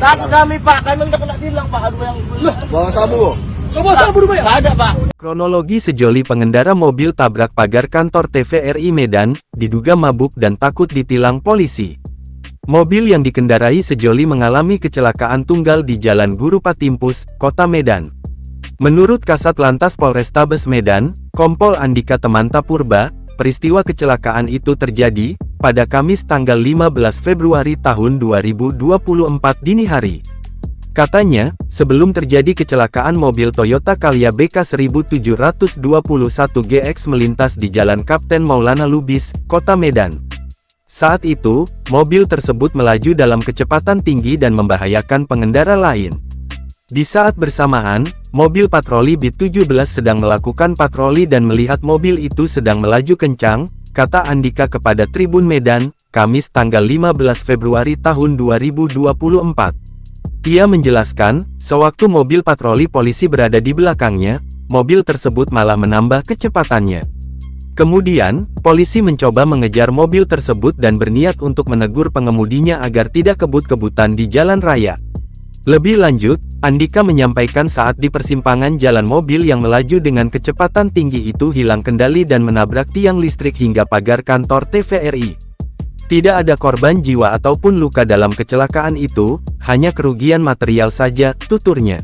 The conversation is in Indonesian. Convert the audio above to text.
Takut kami Pak, kami udah kena tilang Pak. Aduh yang Bawa sabu. bawa sabu dulu ya? Nggak ada Pak. Kronologi sejoli pengendara mobil tabrak pagar kantor TVRI Medan, diduga mabuk dan takut ditilang polisi. Mobil yang dikendarai sejoli mengalami kecelakaan tunggal di Jalan Guru Patimpus, Kota Medan. Menurut Kasat Lantas Polrestabes Medan, Kompol Andika Temanta Purba, peristiwa kecelakaan itu terjadi pada Kamis tanggal 15 Februari tahun 2024 dini hari. Katanya, sebelum terjadi kecelakaan mobil Toyota Calya BK 1721 GX melintas di Jalan Kapten Maulana Lubis, Kota Medan. Saat itu, mobil tersebut melaju dalam kecepatan tinggi dan membahayakan pengendara lain. Di saat bersamaan, mobil patroli BIT 17 sedang melakukan patroli dan melihat mobil itu sedang melaju kencang, kata Andika kepada Tribun Medan, Kamis tanggal 15 Februari tahun 2024. Ia menjelaskan, sewaktu mobil patroli polisi berada di belakangnya, mobil tersebut malah menambah kecepatannya. Kemudian, polisi mencoba mengejar mobil tersebut dan berniat untuk menegur pengemudinya agar tidak kebut-kebutan di jalan raya. Lebih lanjut, Andika menyampaikan saat di persimpangan jalan mobil yang melaju dengan kecepatan tinggi itu hilang kendali dan menabrak tiang listrik hingga pagar kantor TVRI. Tidak ada korban jiwa ataupun luka dalam kecelakaan itu, hanya kerugian material saja, tuturnya.